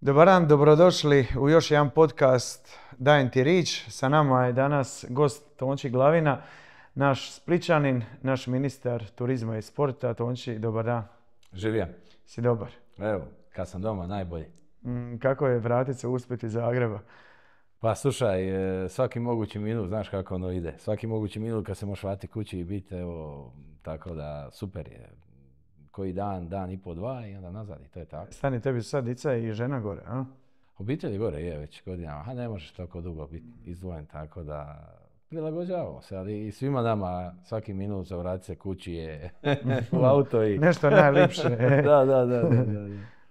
Dobar dan, dobrodošli u još jedan podcast Dajem ti rič. Sa nama je danas gost Tonči Glavina, naš Splićanin, naš ministar turizma i sporta. Tonči, dobar dan. Živio. Si dobar? Evo, kad sam doma, najbolje. Kako je vratit se uspjeti iz Zagreba? Pa slušaj, svaki mogući minut, znaš kako ono ide. Svaki mogući minut kad se možeš vratiti kući i biti, evo, tako da super je. Koji dan i po dva i onda nazad i to je tako. Stani, tebi su sad dica i žena gore, a? Obitelj gore je već godinama, a ne možeš toliko dugo biti izdvojen, tako da prilagođavamo se, ali i svima nama svaki minut za vratiti se kući je u auto i... Nešto najlipše. Da.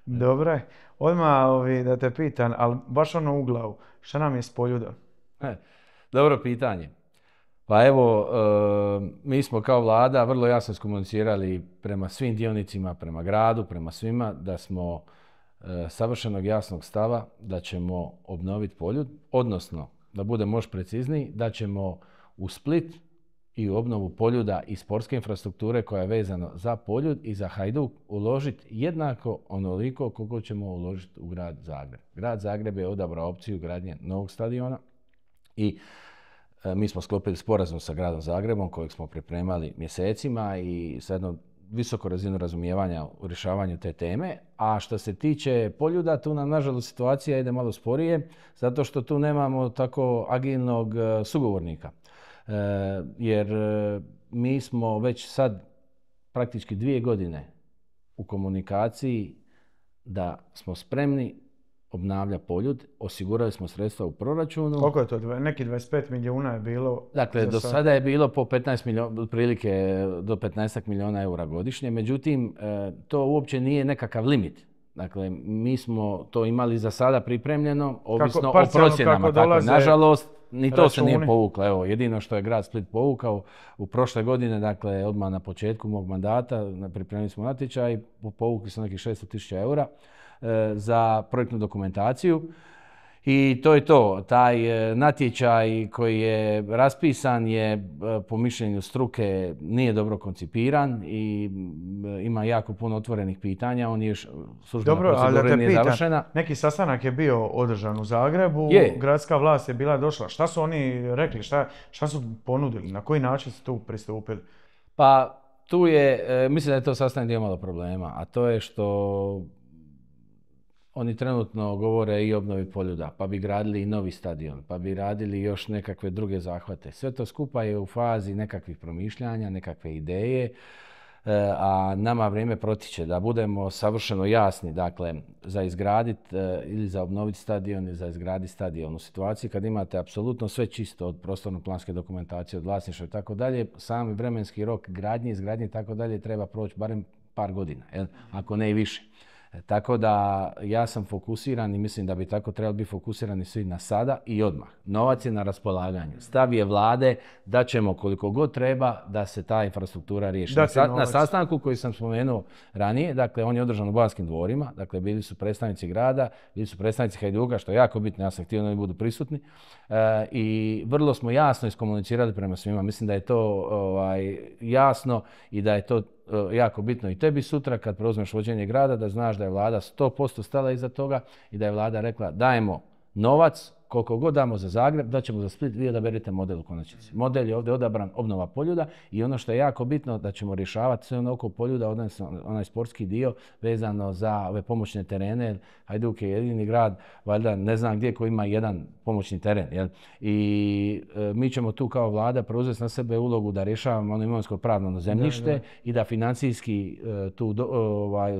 Dobro je. Odmah da te pitan, ali baš ono u glavu, šta nam je s Poljudom? Dobro pitanje. Pa evo, mi smo kao vlada vrlo jasno iskomunicirali prema svim dionicima, prema gradu, prema svima, da smo savršenog jasnog stava da ćemo obnoviti Poljud, odnosno, da budemo još precizniji, da ćemo u Split i u obnovu Poljuda i sportske infrastrukture koja je vezana za Poljud i za Hajduk uložiti jednako onoliko koliko ćemo uložiti u grad Zagreb. Grad Zagreb je odabrao opciju gradnje novog stadiona i mi smo sklopili sporazum sa gradom Zagrebom kojeg smo pripremali mjesecima i sa jednom visoko razinu razumijevanja u rješavanju te teme. A što se tiče Poljuda, tu nam nažalost situacija ide malo sporije zato što tu nemamo tako agilnog sugovornika. Jer mi smo već sad praktički 2 godine u komunikaciji da smo spremni obnavlja Poljud, osigurali smo sredstva u proračunu. Koliko je to? Neki 25 milijuna je bilo? Dakle, do sada je bilo po 15 milijuna, otprilike do 15 milijuna eura godišnje, međutim, to uopće nije nekakav limit. Dakle, mi smo to imali za sada pripremljeno, ovisno o procjenama. Tako, nažalost, ni to se nije povuklo. Evo, jedino što je grad Split povukao u prošle godine, dakle, odmah na početku mog mandata, pripremili smo natječaj, povukli smo nekih 600.000 eura za projektnu dokumentaciju i to je to. Taj natječaj koji je raspisan je po mišljenju struke nije dobro koncipiran i ima jako puno otvorenih pitanja. On je službena procedura nije završena. Neki sastanak je bio održan u Zagrebu, gradska vlast je bila došla. Šta su oni rekli, šta su ponudili, na koji način su tu pristupili? Pa tu je, mislim da je to sastavni dio malo problema, a to je što oni trenutno govore i o obnovi Poljuda, pa bi gradili i novi stadion, pa bi radili još nekakve druge zahvate. Sve to skupa je u fazi nekakvih promišljanja, nekakve ideje, a nama vrijeme protiče da budemo savršeno jasni, dakle, za izgraditi ili za obnoviti stadion ili za izgraditi stadion. U situaciji kad imate apsolutno sve čisto od prostorno-planske dokumentacije, od vlasništva i tako dalje, sami vremenski rok gradnje, izgradnje i tako dalje treba proći barem par godina, ako ne i više. Tako da ja sam fokusiran i mislim da bi tako trebali biti fokusirani svi na sada i odmah. Novac je na raspolaganju. Stav je vlade da ćemo koliko god treba da se ta infrastruktura riješi. Na sastanku koji sam spomenuo ranije, dakle on je održan u Banskim dvorima, dakle bili su predstavnici grada, bili su predstavnici Hajduka, što je jako bitno, ja sam htio da oni budu prisutni i vrlo smo jasno iskomunicirali prema svima. Mislim da je to jasno i da je to jako bitno i tebi sutra kad preuzmeš vođenje grada da znaš da je vlada 100% stala iza toga i da je vlada rekla dajemo novac, koliko god damo za Zagreb, da ćemo za Split, vi odaberite model u konačnici. Model je ovdje odabran obnova Poljuda i ono što je jako bitno da ćemo rješavati sve ono oko Poljuda, odnosno onaj sportski dio vezano za ove pomoćne terene. Hajduk je jedini grad, valjda ne znam gdje koji ima jedan pomoćni teren. Jel? I mi ćemo tu kao vlada preuzeti na sebe ulogu da rješavamo ono imovinsko-pravno zemljište i da financijski tu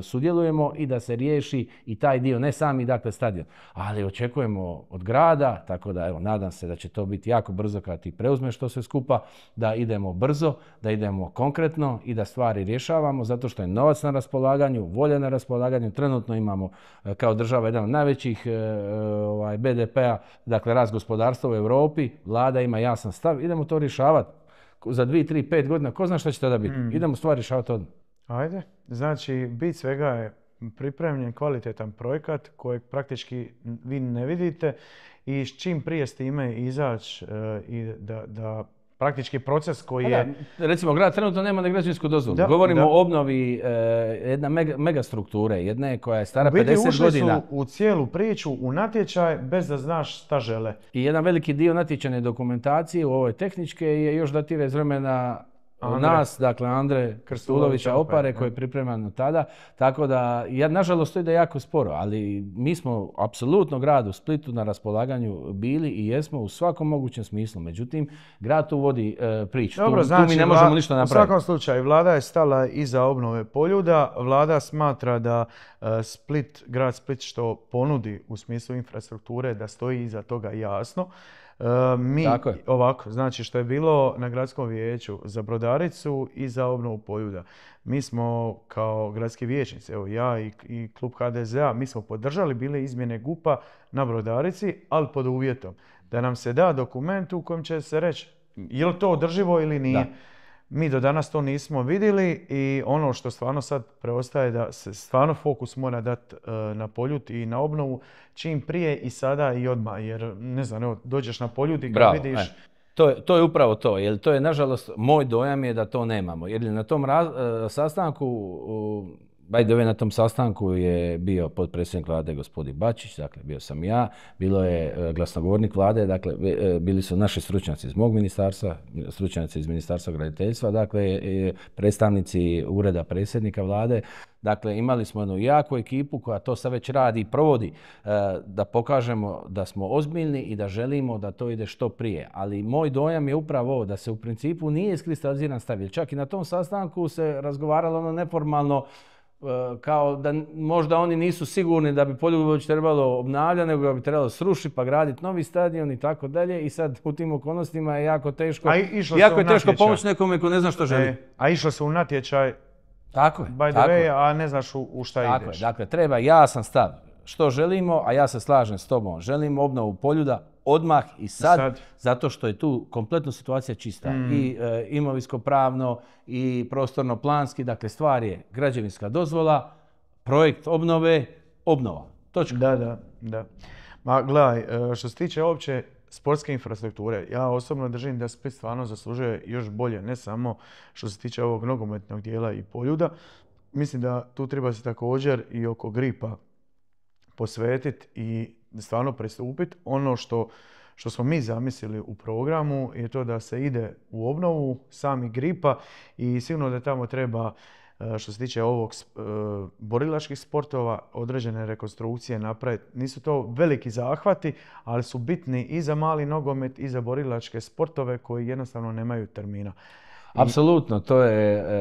sudjelujemo i da se riješi i taj dio, ne sami dakle stadion. Ali očekujemo od grada, tako da evo, nadam se da će to biti jako brzo kad ti preuzmeš to sve skupa, da idemo brzo, da idemo konkretno i da stvari rješavamo, zato što je novac na raspolaganju, volja na raspolaganju. Trenutno imamo kao država jedan od najvećih BDP-a, dakle rast gospodarstva u Europi, vlada ima jasan stav, idemo to rješavati. Za 2, 3, 5 godina, ko zna šta će tada biti? Idemo stvari rješavati odmah. Ajde, znači bit svega je pripremljen kvalitetan projekat kojeg praktički vi ne vidite i s čim prije s time izaći i da praktički proces koji Da, je... recimo, grad trenutno nema ni građevinsku dozvolu. Da, Govorimo da. o obnovi jedna mega strukture, jedne koja je stara U biti 50 godina. ušli su u cijelu priču, u natječaj, bez da znaš šta žele. I jedan veliki dio natječajne dokumentacije u ovoj tehničke je još datira iz vremena nas, dakle Andre Krstulovića Opare, koji je pripreman od tada. Tako da, nažalost, to ide jako sporo, ali mi smo apsolutno gradu Splitu na raspolaganju bili i jesmo u svakom mogućem smislu. Međutim, grad tu vodi priču. Dobro, tu mi ne možemo ništa napraviti. U svakom slučaju, vlada je stala iza obnove Poljuda. Vlada smatra da grad Split što ponudi u smislu infrastrukture, da stoji iza toga jasno. Ovako, znači što je bilo na gradskom vijeću za Brodaricu i za obnovu Poljuda. Mi smo kao gradski vijećnici, evo ja i klub HDZ-a, mi smo podržali bile izmjene GUP-a na Brodarici, ali pod uvjetom da nam se da dokument u kojem će se reći je li to održivo ili nije. Da. Mi do danas to nismo vidjeli i ono što stvarno sad preostaje da se stvarno fokus mora dati na Poljud i na obnovu čim prije i sada i odmah. Jer ne znam, evo, dođeš na Poljud i kad vidiš... To je upravo to, jer to je nažalost, moj dojam je da to nemamo. Jer na tom sastanku, na tom sastanku je bio potpredsjednik vlade gospodin Bačić, dakle bio sam ja, bilo je glasnogovornik vlade, dakle bili su naši stručnjaci iz mog ministarstva, stručnjaci iz Ministarstva graditeljstva, dakle predstavnici ureda predsjednika vlade. Dakle, imali smo jednu jaku ekipu koja to sad već radi i provodi, da pokažemo da smo ozbiljni i da želimo da to ide što prije. Ali moj dojam je upravo ovo, da se u principu nije iskristaliziran stav. Jer čak i na tom sastanku se razgovaralo ono neformalno, kao da možda oni nisu sigurni da bi Poljud trebalo obnavljati, nego bi trebalo srušiti pa graditi novi stadion i tako dalje. I sad u tim okolnostima je jako teško, pomoći nekome ko ne zna što želi. A išlo se u natječaj, tako je, by the way, a ne znaš u šta ideš. Tako je, dakle treba jasan stav što želimo, a ja se slažem s tobom. Želimo obnovu Poljuda odmah i sad, zato što je tu kompletno situacija čista. I imovinsko-pravno i prostorno-planski, dakle stvar je građevinska dozvola, projekt obnove, obnova. Točka. Da. Ma gledaj, što se tiče uopće sportske infrastrukture, ja osobno držim da Split stvarno zaslužuje još bolje, ne samo što se tiče ovog nogometnog dijela i Poljuda. Mislim da tu treba se također i oko Gripa posvetiti i stvarno pristupiti. Ono što smo mi zamislili u programu je to da se ide u obnovu sami Gripa i sigurno da tamo treba, što se tiče ovog borilačkih sportova, određene rekonstrukcije napraviti. Nisu to veliki zahvati, ali su bitni i za mali nogomet i za borilačke sportove koji jednostavno nemaju termina. Apsolutno,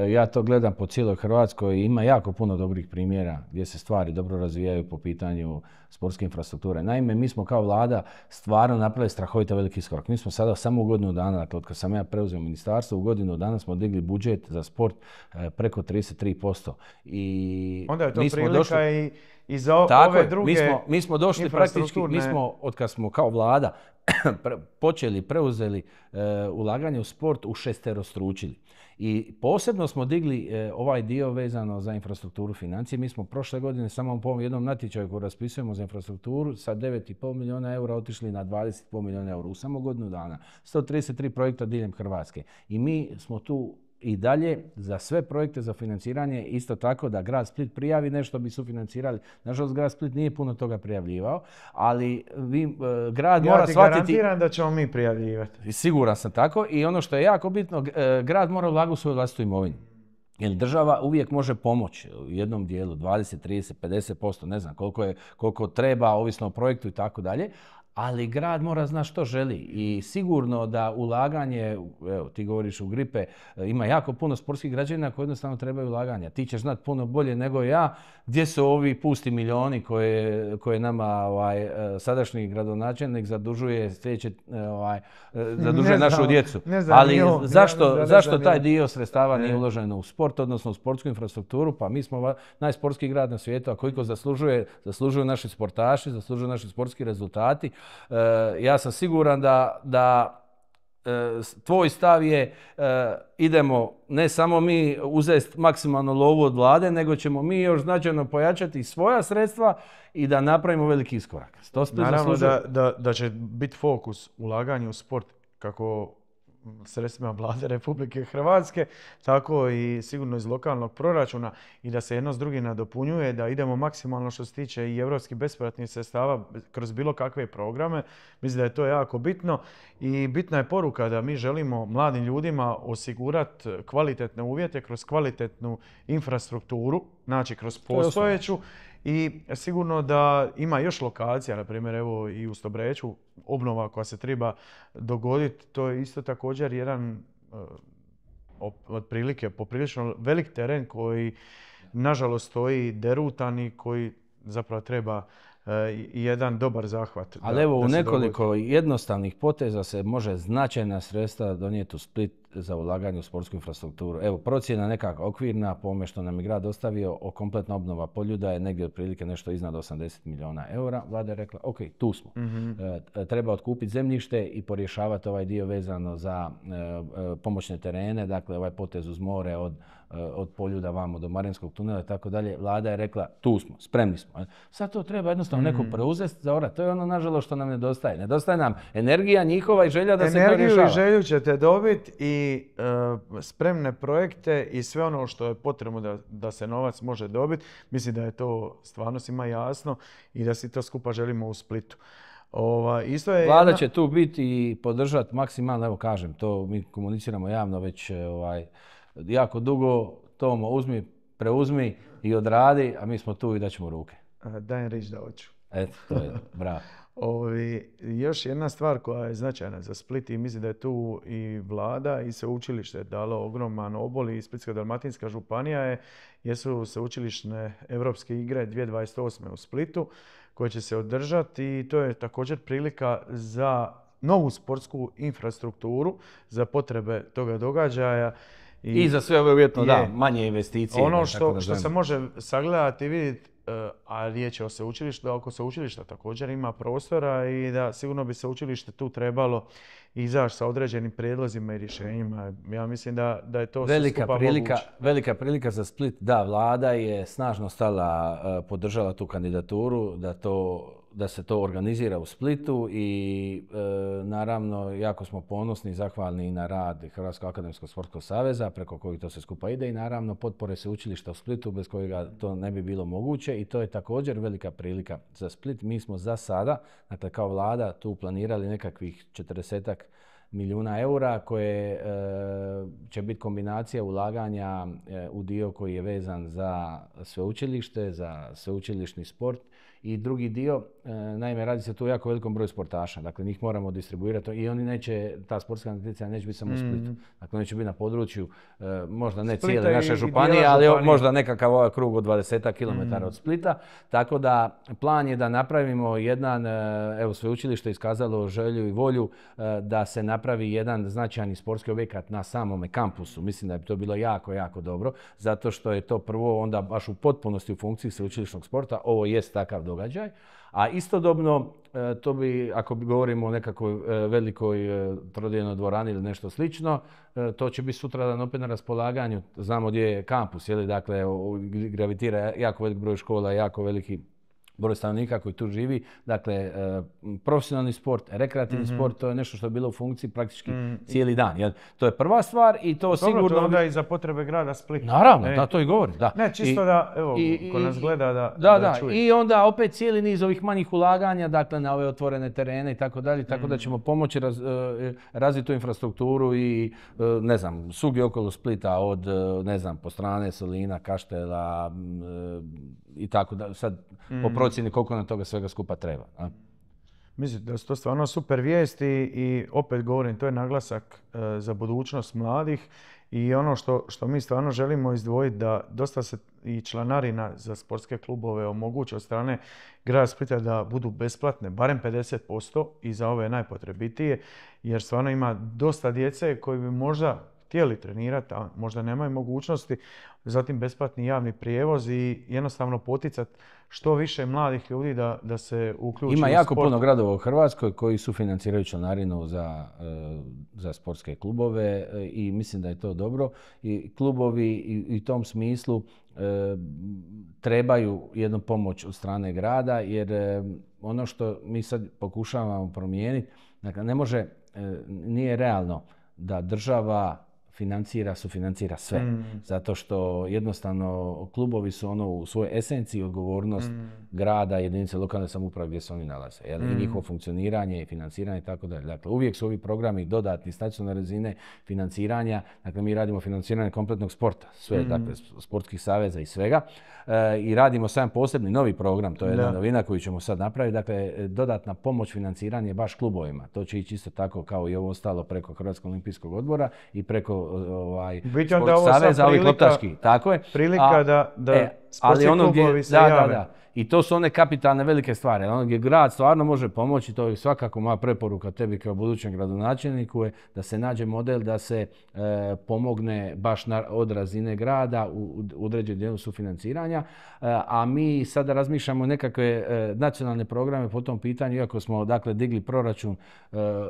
ja to gledam po cijeloj Hrvatskoj i ima jako puno dobrih primjera gdje se stvari dobro razvijaju po pitanju sportske infrastrukture. Naime, mi smo kao vlada stvarno napravili strahovito veliki iskorak. Mi smo sada samo u godinu dana, dakle od kad sam ja preuzeo ministarstvo, u godinu dana smo digli budžet za sport preko 33%. I onda je to prilika i za ove druge mi smo došli praktički, od kad smo kao vlada preuzeli ulaganje u sport, ušesterostručili. I posebno smo digli ovaj dio vezano za infrastrukturu financije. Mi smo prošle godine samo po jednom natječaju koji raspisujemo za infrastrukturu sa 9,5 milijuna eura otišli na 20,5 milijuna eura u samo godinu dana. 133 projekta diljem Hrvatske. I mi smo tu i dalje za sve projekte za financiranje, isto tako da grad Split prijavi nešto bi sufinancirali. Nažalost, grad Split nije puno toga prijavljivao, ali grad mora shvatiti... Ja ti garantiram da ćemo mi prijavljivati. Siguran sam tako i ono što je jako bitno, grad mora ulagati u svoju vlastitu imovinu. Jer država uvijek može pomoći u jednom dijelu, 20, 30, 50%, ne znam koliko treba, ovisno o projektu i tako dalje. Ali grad mora znati što želi i sigurno da ulaganje, evo ti govoriš u Gripe, ima jako puno sportskih građevina koji jednostavno trebaju ulaganja. Ti ćeš znati puno bolje nego ja gdje su ovi pusti milijuni koje nama sadašnji gradonačelnik zadužuje zadužuje našu djecu. Ali zašto taj dio sredstava nije uloženo u sport, odnosno u sportsku infrastrukturu? Pa mi smo najsportskiji grad na svijetu, a koliko zaslužuju naši sportaši, zaslužuju naši sportski rezultati. Ja sam siguran da tvoj stav je idemo ne samo mi uzeti maksimalno lovu od vlade, nego ćemo mi još značajno pojačati svoja sredstva i da napravimo veliki iskorak. Naravno da će biti fokus ulaganja u sport kako sredstvima Vlade Republike Hrvatske, tako i sigurno iz lokalnog proračuna i da se jedno s drugim nadopunjuje, da idemo maksimalno što se tiče i europskih bespovratnih sredstava kroz bilo kakve programe. Mislim da je to jako bitno i bitna je poruka da mi želimo mladim ljudima osigurati kvalitetne uvjete kroz kvalitetnu infrastrukturu, znači kroz postojeću. I sigurno da ima još lokacija, na primjer evo i u Stobreću, obnova koja se treba dogoditi, to je isto također jedan otprilike poprilično velik teren koji nažalost stoji derutan i koji zapravo treba jedan dobar zahvat. Ali evo u nekoliko jednostavnih poteza se može značajna sredstva donijeti u Split za ulaganje u sportsku infrastrukturu. Evo procjena nekakva okvirna po ovome što nam je grad ostavio o kompletna obnova Poljuda je negdje otprilike nešto iznad 80 milijuna eura. Vlada je rekla ok, tu smo. Treba otkupiti zemljište i porješavati ovaj dio vezano za pomoćne terene, dakle ovaj potez uz more od Poljuda vamo do Marinskog tunela i tako dalje. Vlada je rekla tu smo, spremni smo. Sad to treba jednostavno neko preuzeti za orati. To je ono nažalost što nam nedostaje. Nedostaje nam energija njihova i želja da se to rješava. Energiju i želju ćete dobiti i spremne projekte i sve ono što je potrebno da se novac može dobiti. Mislim da je to stvarno svima jasno i da si to skupa želimo u Splitu. Vlada će tu biti i podržati maksimalno, evo kažem, to mi komuniciramo javno već jako dugo. Tomo, preuzmi i odradi, a mi smo tu i daćemo ruke. Dajem riječ da hoću. Eto, to je bravo. Još jedna stvar koja je značajna za Split i mislim da je tu i Vlada i sveučilište dalo ogroman obol i Splitsko-dalmatinska županija jesu sveučilišne Europske igre 2028. u Splitu koje će se održati i to je također prilika za novu sportsku infrastrukturu za potrebe toga događaja. I za sve ove uvjetno manje investicije. Ono što se može sagledati i vidjeti, a riječ je o sveučilištu, da oko sveučilišta također ima prostora i da sigurno bi sveučilište tu trebalo izaći sa određenim prijedlozima i rješenjima. Ja mislim da je to sve skupa moguće. Velika prilika za Split. Da, Vlada je snažno podržala tu kandidaturu da se to organizira u Splitu i naravno jako smo ponosni i zahvalni na rad Hrvatskog akademskog sportskog saveza preko kojih to se skupa ide i naravno potpore sveučilišta u Splitu bez kojega to ne bi bilo moguće i to je također velika prilika za Split. Mi smo za sada, dakle kao Vlada, tu planirali nekakvih 40 milijuna eura koje će biti kombinacija ulaganja u dio koji je vezan za sveučilište, za sveučilišni sport i drugi dio, naime radi se tu o jako velikom broju sportaša, dakle njih moramo distribuirati i oni neće, ta sportska natjecanja neće biti samo u Splitu, dakle oni će biti na području možda ne Splita cijele naše županije, ali možda nekakav ovaj krug od 20 km od Splita, tako da plan je da napravimo jedan, evo sveučilište iskazalo želju i volju da se napravi jedan značajni sportski objekat na samome kampusu. Mislim da bi to bilo jako, jako dobro, zato što je to prvo onda baš u potpunosti u funkciji sveučilišnog sporta. Ovo jest takav događaj. A istodobno, to bi, ako govorimo o nekakvoj velikoj trodjelnoj dvorani ili nešto slično, to će biti sutradan opet na raspolaganju. Znamo gdje je kampus, dakle gravitira jako velik broj škola, jako veliki broj stanovnika koji tu živi. Dakle, profesionalni sport, rekreativni sport, to je nešto što je bilo u funkciji praktički cijeli dan. To je prva stvar i to sigurno... Dobro, to onda i za potrebe grada Splita. Naravno, da, to i govorim. Da. Ne, čisto da, evo, ko nas gleda da čuje. I onda opet cijeli niz ovih manjih ulaganja, dakle, na ove otvorene terene i tako dalje, tako da ćemo pomoći razviti tu infrastrukturu i, ne znam, svugdje okolo Splita od, ne znam, po strane Solina, Kaštela i tako da, sad po procjeni koliko nam toga svega skupa treba. A? Mislim da su to stvarno super vijesti i opet govorim, to je naglasak za budućnost mladih i ono što mi stvarno želimo izdvojiti da dosta se i članarina za sportske klubove omogući od strane grada Splita da budu besplatne, barem 50% i za ove najpotrebitije, jer stvarno ima dosta djece koji bi možda htjeli trenirati, a možda nemaju mogućnosti, zatim besplatni javni prijevoz i jednostavno poticati što više mladih ljudi da se uključi u sport. Ima jako puno gradova u Hrvatskoj koji sufinanciraju članarinu za sportske klubove i mislim da je to dobro. I klubovi i u tom smislu trebaju jednu pomoć od strane grada jer ono što mi sad pokušavamo promijeniti, dakle ne može, nije realno da država sufinancira sve. Zato što jednostavno klubovi su u svojoj esenciji odgovornost grada, jedinice lokalne samouprave gdje se oni nalaze. I njihovo funkcioniranje i financiranje i tako dalje. Dakle, uvijek su ovi programi dodatni s nacionalne razine financiranja. Dakle, mi radimo financiranje kompletnog sporta, sve, dakle, sportskih saveza i svega. I radimo sam posebni novi program, to je jedna novina koju ćemo sad napraviti. Dakle, dodatna pomoć financiranje baš klubovima. To će ići isto tako kao i ovo ostalo preko Hrvatskog olimpijskog odbora i preko saveza, ovih loptaških. Tako je. Prilika da sportski klubovi se jave. Da. I to su one kapitalne velike stvari. Ono gdje grad stvarno može pomoći, to je svakako moja preporuka tebi kao budućem gradonačelniku, je da se nađe model da se pomogne baš od razine grada u određenom dijelu sufinanciranja. A mi sada razmišljamo nekakve nacionalne programe po tom pitanju, iako smo dakle digli proračun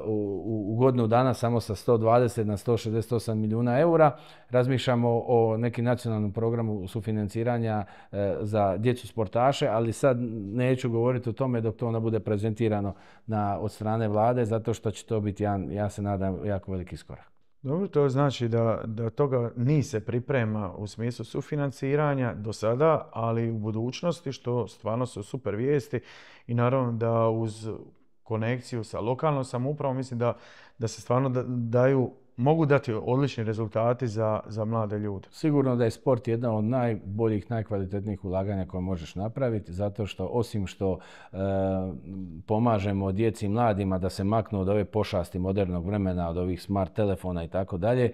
u godinu dana samo sa 120 na 168 milijuna eura. Razmišljamo o nekim nacionalnom programu sufinanciranja za djecu sportaše, ali sad neću govoriti o tome dok to ne bude prezentirano od strane vlade, zato što će to biti, ja se nadam, jako veliki iskorak. Dobro, to znači da toga ni se priprema u smislu sufinanciranja do sada, ali u budućnosti, što stvarno su super vijesti i naravno da uz konekciju sa lokalnom samoupravom mislim da se stvarno mogu dati odlični rezultati za mlade ljude. Sigurno da je sport jedna od najboljih, najkvalitetnijih ulaganja koje možeš napraviti, zato što osim što pomažemo djeci i mladima da se maknu od ove pošasti modernog vremena, od ovih smart telefona i tako dalje,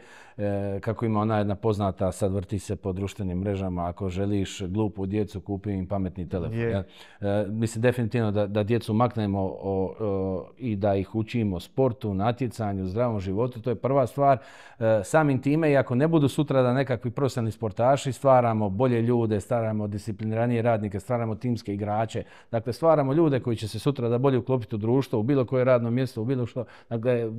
kako ima ona jedna poznata, sad vrti se po društvenim mrežama, ako želiš glupu djecu, kupi im pametni telefon. Mislim definitivno da djecu maknemo i da ih učimo sportu, natjecanju, zdravom životu, to je prva stvar. Samim time, i ako ne budu sutra da nekakvi profesionalni sportaši, stvaramo bolje ljude, stvaramo discipliniranije radnike, stvaramo timske igrače. Dakle, stvaramo ljude koji će se sutra da bolje uklopiti u društvo, u bilo koje radno mjesto, u bilo što. Dakle,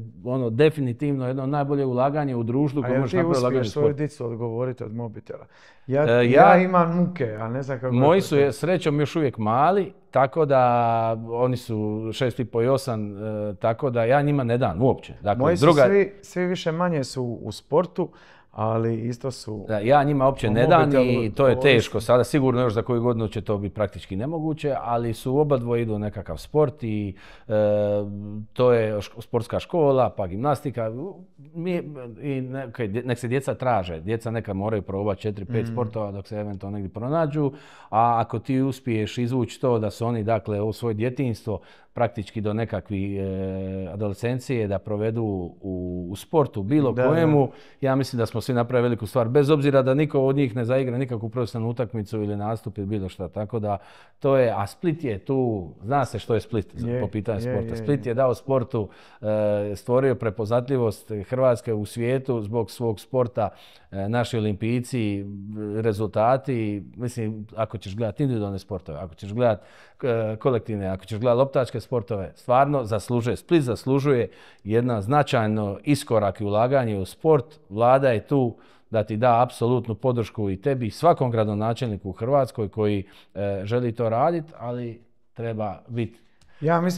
definitivno jedno najbolje ulaganje u društvu koje možeš napraviti ulaganje u sport. A jel ti uspiješ svoju dicu odgovoriti od mobitela? Ja imam muke, a ne znam kako... Moji su srećom još uvijek mali, tako da oni su 6,5 i 8, tako da ja njima ne dam uopće. Dakle, moji su svi više manje su u sportu, ali isto su... Ja njima uopće ne dam i to je teško. Sada sigurno još za koju godinu će to biti praktički nemoguće, ali su obadvoje idu u nekakav sport i to je sportska škola, pa gimnastika. Nek se djeca traže. Djeca neka moraju probati 4-5 sportova dok se eventualno negdje pronađu, a ako ti uspiješ izvući to da su oni dakle u svoje djetinjstvo praktički do nekakve adolescencije da provedu u sportu, bilo kojemu, ja mislim da smo svi napravili veliku stvar, bez obzira da niko od njih ne zaigra nikakvu profesionalnu utakmicu ili nastup ili bilo šta, tako da to je, a Split je tu, zna se što je Split po pitanju sporta. Split je dao sportu, stvorio prepoznatljivost Hrvatske u svijetu zbog svog sporta, naši olimpijci, rezultati, mislim, ako ćeš gledati individualne sportove, ako ćeš gledati kolektivne, ako ćeš gledati loptačke sportove, stvarno zaslužuje, Split zaslužuje jedna značajno iskorak i ulaganje u sport. Vlada je tu da ti da apsolutnu podršku i tebi i svakom gradonačelniku u Hrvatskoj koji želi to raditi, ali treba biti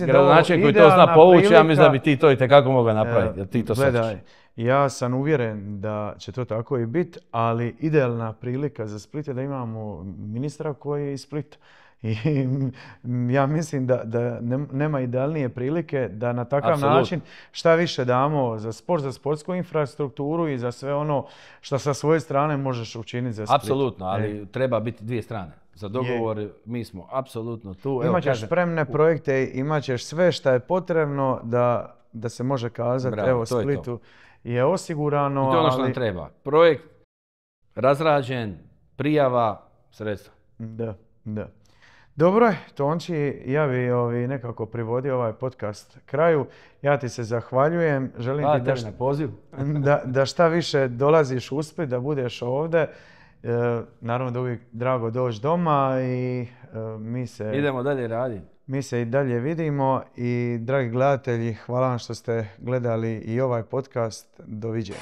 gradonačelnik koji to zna povući, ja mislim da bi ti to i tekako mogao napraviti, jer ti to gledaj, ja sam uvjeren da će to tako i biti, ali idealna prilika za Split je da imamo ministra koji je iz Splita. I ja mislim da nema idealnije prilike da na takav način šta više damo za sport, za sportsku infrastrukturu i za sve ono što sa svoje strane možeš učiniti za Split. Apsolutno, ali treba biti dvije strane. Za dogovor mi smo apsolutno tu. Imaćeš spremne projekte, imaćeš sve što je potrebno da se može kazati, evo Splitu je osigurano. I to je ono što nam treba. Projekt razrađen, prijava, sredstva. Da. Dobro je, Tonči, ja bi nekako privodio ovaj podcast kraju. Ja ti se zahvaljujem. Želim ti da šta više dolaziš u Split, da budeš ovdje. Naravno da uvijek drago doći doma i idemo dalje raditi. Mi se i dalje vidimo i dragi gledatelji, hvala vam što ste gledali i ovaj podcast. Doviđenja.